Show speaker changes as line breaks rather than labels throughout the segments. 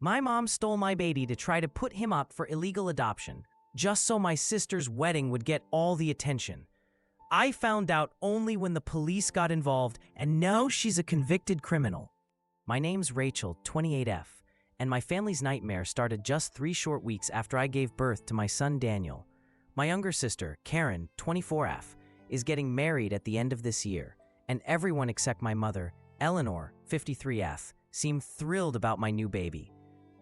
My mom stole my baby to try to put him up for illegal adoption, just so my sister's wedding would get all the attention. I found out only when the police got involved, and now she's a convicted criminal. My name's Rachel, 28F, and my family's nightmare started just 3 short weeks after I gave birth to my son Daniel. My younger sister, Karen, 24F, is getting married at the end of this year, and everyone except my mother, Eleanor, 53F, seemed thrilled about my new baby.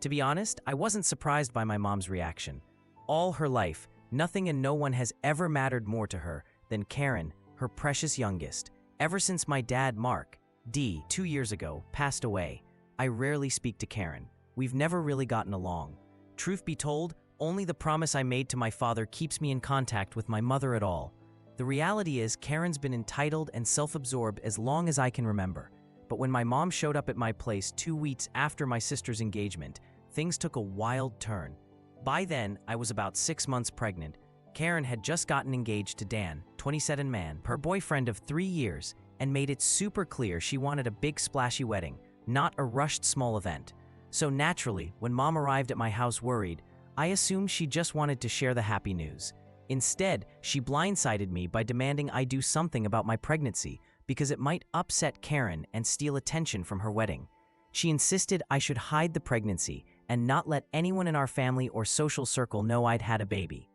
To be honest, I wasn't surprised by my mom's reaction. All her life, nothing and no one has ever mattered more to her than Karen, her precious youngest. Ever since my dad, Mark, D, 2 years ago, passed away, I rarely speak to Karen. We've never really gotten along. Truth be told, only the promise I made to my father keeps me in contact with my mother at all. The reality is, Karen's been entitled and self-absorbed as long as I can remember. But when my mom showed up at my place 2 weeks after my sister's engagement, things took a wild turn. By then, I was about 6 months pregnant. Karen had just gotten engaged to Dan, 27 man, her boyfriend of 3 years, and made it super clear she wanted a big splashy wedding, not a rushed small event. So naturally, when Mom arrived at my house worried, I assumed she just wanted to share the happy news. Instead, she blindsided me by demanding I do something about my pregnancy because it might upset Karen and steal attention from her wedding. She insisted I should hide the pregnancy and not let anyone in our family or social circle know I'd had a baby,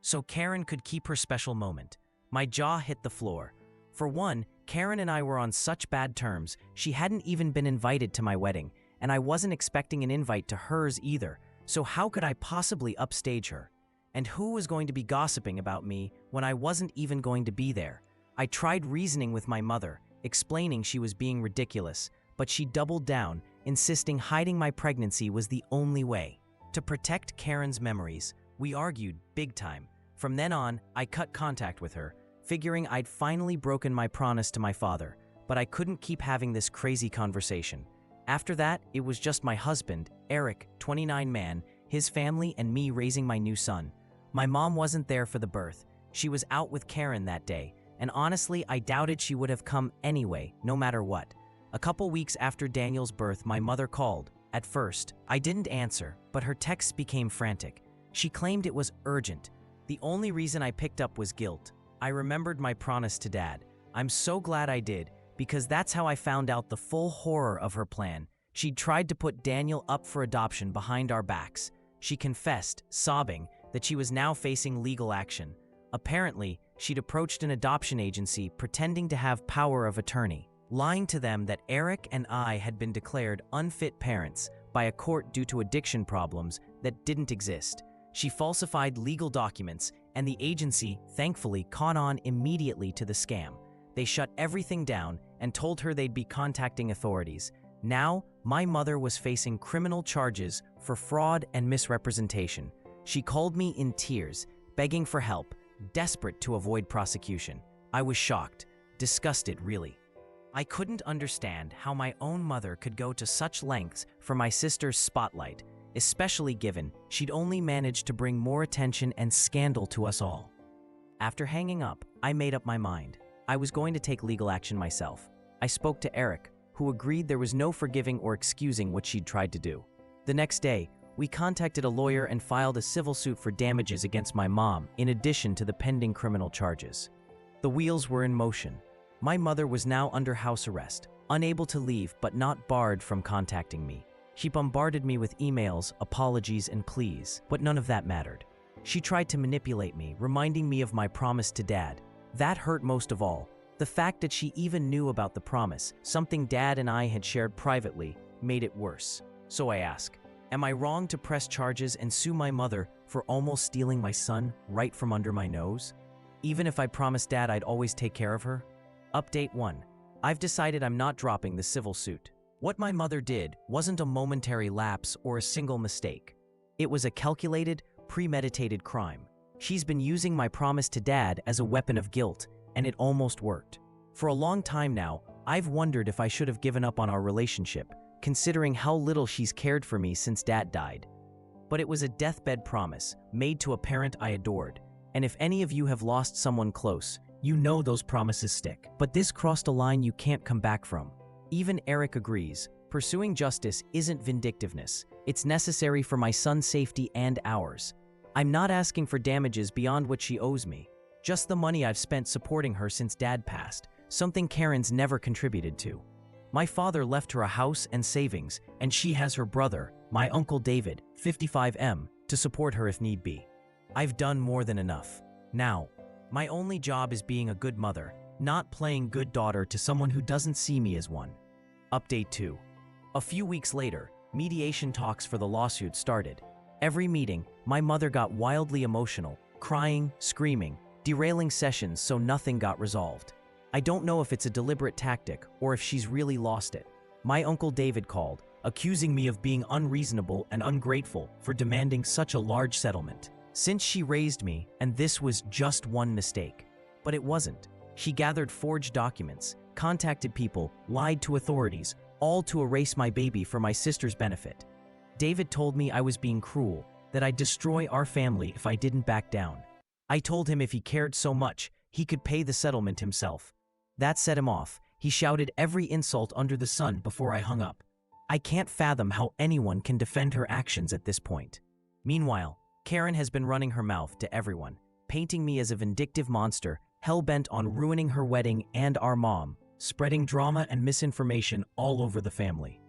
so Karen could keep her special moment. My jaw hit the floor. For one, Karen and I were on such bad terms, she hadn't even been invited to my wedding, and I wasn't expecting an invite to hers either, so how could I possibly upstage her? And who was going to be gossiping about me when I wasn't even going to be there? I tried reasoning with my mother, explaining she was being ridiculous, but she doubled down, insisting hiding my pregnancy was the only way. To protect Karen's memories, we argued big time. From then on, I cut contact with her, figuring I'd finally broken my promise to my father, but I couldn't keep having this crazy conversation. After that, it was just my husband, Eric, 29 man, his family, and me raising my new son. My mom wasn't there for the birth. She was out with Karen that day, and honestly, I doubted she would have come anyway, no matter what. A couple weeks after Daniel's birth, my mother called. At first, I didn't answer, but her texts became frantic. She claimed it was urgent. The only reason I picked up was guilt. I remembered my promise to Dad. I'm so glad I did, because that's how I found out the full horror of her plan. She'd tried to put Daniel up for adoption behind our backs. She confessed, sobbing, that she was now facing legal action. Apparently, she'd approached an adoption agency pretending to have power of attorney, lying to them that Eric and I had been declared unfit parents by a court due to addiction problems that didn't exist. She falsified legal documents, and the agency, thankfully, caught on immediately to the scam. They shut everything down and told her they'd be contacting authorities. Now, my mother was facing criminal charges for fraud and misrepresentation. She called me in tears, begging for help, desperate to avoid prosecution. I was shocked, disgusted really. I couldn't understand how my own mother could go to such lengths for my sister's spotlight, especially given she'd only managed to bring more attention and scandal to us all. After hanging up, I made up my mind. I was going to take legal action myself. I spoke to Eric, who agreed there was no forgiving or excusing what she'd tried to do. The next day, we contacted a lawyer and filed a civil suit for damages against my mom, in addition to the pending criminal charges. The wheels were in motion. My mother was now under house arrest, unable to leave but not barred from contacting me. She bombarded me with emails, apologies, and pleas, but none of that mattered. She tried to manipulate me, reminding me of my promise to Dad. That hurt most of all. The fact that she even knew about the promise, something Dad and I had shared privately, made it worse. So I ask, am I wrong to press charges and sue my mother for almost stealing my son right from under my nose? Even if I promised Dad I'd always take care of her? Update 1. I've decided I'm not dropping the civil suit. What my mother did wasn't a momentary lapse or a single mistake. It was a calculated, premeditated crime. She's been using my promise to Dad as a weapon of guilt, and it almost worked. For a long time now, I've wondered if I should have given up on our relationship, considering how little she's cared for me since Dad died. But it was a deathbed promise, made to a parent I adored. And if any of you have lost someone close, you know those promises stick. But this crossed a line you can't come back from. Even Eric agrees. Pursuing justice isn't vindictiveness. It's necessary for my son's safety and ours. I'm not asking for damages beyond what she owes me. Just the money I've spent supporting her since Dad passed, something Karen's never contributed to. My father left her a house and savings, and she has her brother, my Uncle David, 55M, to support her if need be. I've done more than enough. Now, my only job is being a good mother, not playing good daughter to someone who doesn't see me as one. Update 2. A few weeks later, mediation talks for the lawsuit started. Every meeting, my mother got wildly emotional, crying, screaming, derailing sessions so nothing got resolved. I don't know if it's a deliberate tactic or if she's really lost it. My Uncle David called, accusing me of being unreasonable and ungrateful for demanding such a large settlement. Since she raised me, and this was just one mistake. But it wasn't. She gathered forged documents, contacted people, lied to authorities, all to erase my baby for my sister's benefit. David told me I was being cruel, that I'd destroy our family if I didn't back down. I told him if he cared so much, he could pay the settlement himself. That set him off. He shouted every insult under the sun before I hung up. I can't fathom how anyone can defend her actions at this point. Meanwhile, Karen has been running her mouth to everyone, painting me as a vindictive monster, hell-bent on ruining her wedding and our mom, spreading drama and misinformation all over the family.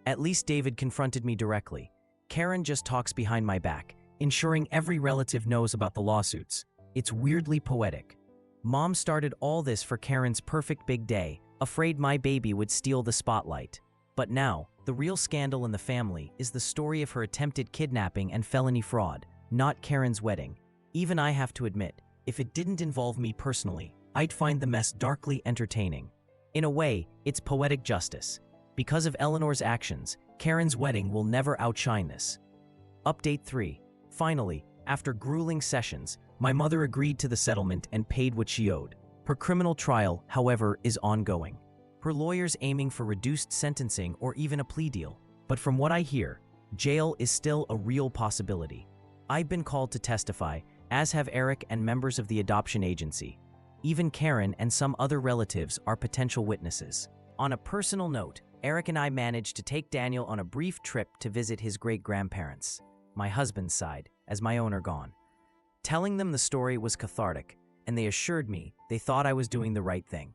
At least David confronted me directly. Karen just talks behind my back, ensuring every relative knows about the lawsuits. It's weirdly poetic. Mom started all this for Karen's perfect big day, afraid my baby would steal the spotlight. But now, the real scandal in the family is the story of her attempted kidnapping and felony fraud, not Karen's wedding. Even I have to admit, if it didn't involve me personally, I'd find the mess darkly entertaining. In a way, it's poetic justice. Because of Eleanor's actions, Karen's wedding will never outshine this. Update 3. Finally, after grueling sessions, my mother agreed to the settlement and paid what she owed. Her criminal trial, however, is ongoing. Her lawyer's aiming for reduced sentencing or even a plea deal. But from what I hear, jail is still a real possibility. I've been called to testify, as have Eric and members of the adoption agency. Even Karen and some other relatives are potential witnesses. On a personal note, Eric and I managed to take Daniel on a brief trip to visit his great-grandparents, my husband's side, as my own are gone. Telling them the story was cathartic, and they assured me they thought I was doing the right thing.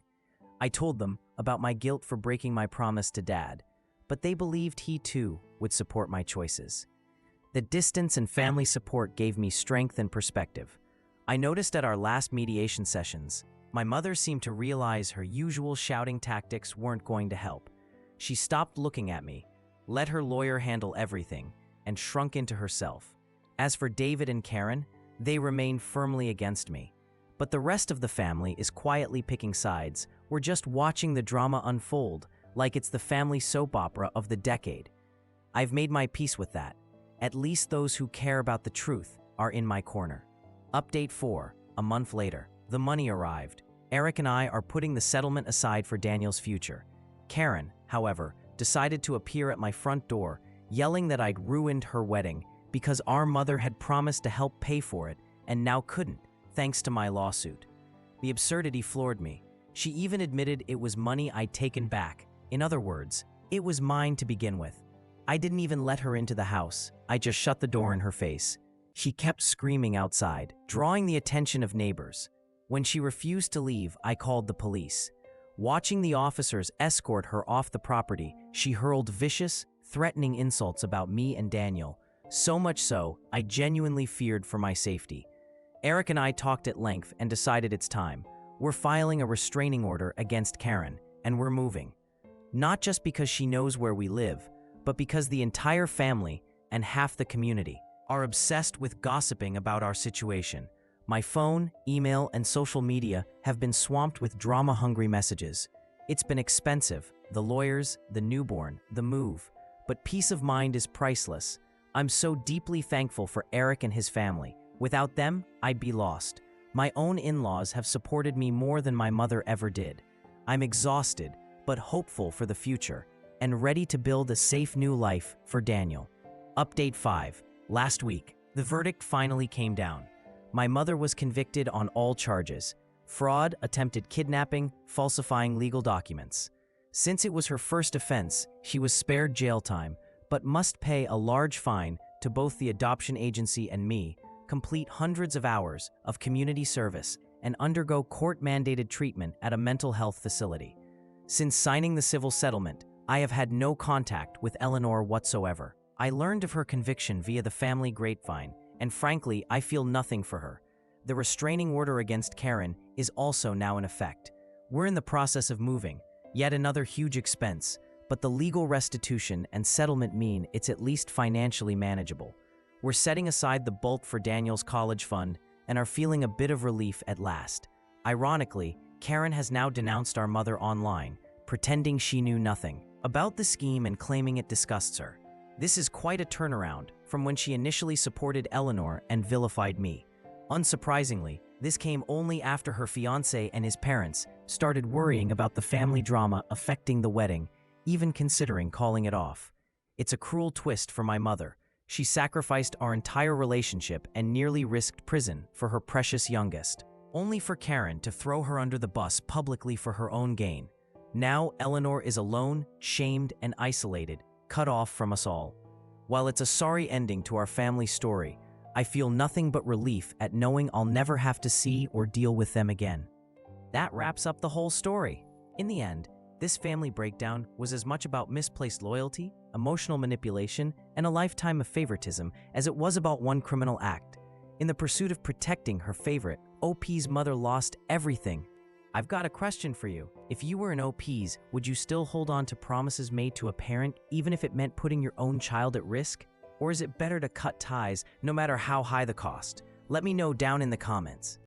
I told them about my guilt for breaking my promise to Dad, but they believed he too would support my choices. The distance and family support gave me strength and perspective. I noticed at our last mediation sessions, my mother seemed to realize her usual shouting tactics weren't going to help. She stopped looking at me, let her lawyer handle everything, and shrunk into herself. As for David and Karen, they remain firmly against me. But the rest of the family is quietly picking sides. We're just watching the drama unfold, like it's the family soap opera of the decade. I've made my peace with that. At least those who care about the truth are in my corner. Update 4. A month later, the money arrived. Eric and I are putting the settlement aside for Daniel's future. Karen, however, decided to appear at my front door, yelling that I'd ruined her wedding because our mother had promised to help pay for it and now couldn't, thanks to my lawsuit. The absurdity floored me. She even admitted it was money I'd taken back. In other words, it was mine to begin with. I didn't even let her into the house. I just shut the door in her face. She kept screaming outside, drawing the attention of neighbors. When she refused to leave, I called the police. Watching the officers escort her off the property, she hurled vicious, threatening insults about me and Daniel. So much so, I genuinely feared for my safety. Eric and I talked at length and decided it's time. We're filing a restraining order against Karen, and we're moving. Not just because she knows where we live, but because the entire family and half the community are obsessed with gossiping about our situation. My phone, email, and social media have been swamped with drama-hungry messages. It's been expensive, the lawyers, the newborn, the move, but peace of mind is priceless. I'm so deeply thankful for Eric and his family. Without them, I'd be lost. My own in-laws have supported me more than my mother ever did. I'm exhausted, but hopeful for the future, and ready to build a safe new life for Daniel. Update 5. Last week, the verdict finally came down. My mother was convicted on all charges: fraud, attempted kidnapping, falsifying legal documents. Since it was her first offense, she was spared jail time, but must pay a large fine to both the adoption agency and me, complete hundreds of hours of community service, and undergo court-mandated treatment at a mental health facility. Since signing the civil settlement, I have had no contact with Eleanor whatsoever. I learned of her conviction via the family grapevine, and frankly, I feel nothing for her. The restraining order against Karen is also now in effect. We're in the process of moving, yet another huge expense, but the legal restitution and settlement mean it's at least financially manageable. We're setting aside the bulk for Daniel's college fund and are feeling a bit of relief at last. Ironically, Karen has now denounced our mother online, pretending she knew nothing about the scheme and claiming it disgusts her. This is quite a turnaround from when she initially supported Eleanor and vilified me. Unsurprisingly, this came only after her fiancé and his parents started worrying about the family drama affecting the wedding, even considering calling it off. It's a cruel twist for my mother. She sacrificed our entire relationship and nearly risked prison for her precious youngest, only for Karen to throw her under the bus publicly for her own gain. Now Eleanor is alone, shamed, and isolated, cut off from us all. While it's a sorry ending to our family story, I feel nothing but relief at knowing I'll never have to see or deal with them again. That wraps up the whole story. In the end, this family breakdown was as much about misplaced loyalty, emotional manipulation, and a lifetime of favoritism as it was about one criminal act. In the pursuit of protecting her favorite, OP's mother lost everything. I've got a question for you. If you were in OP's, would you still hold on to promises made to a parent, even if it meant putting your own child at risk? Or is it better to cut ties, no matter how high the cost? Let me know down in the comments.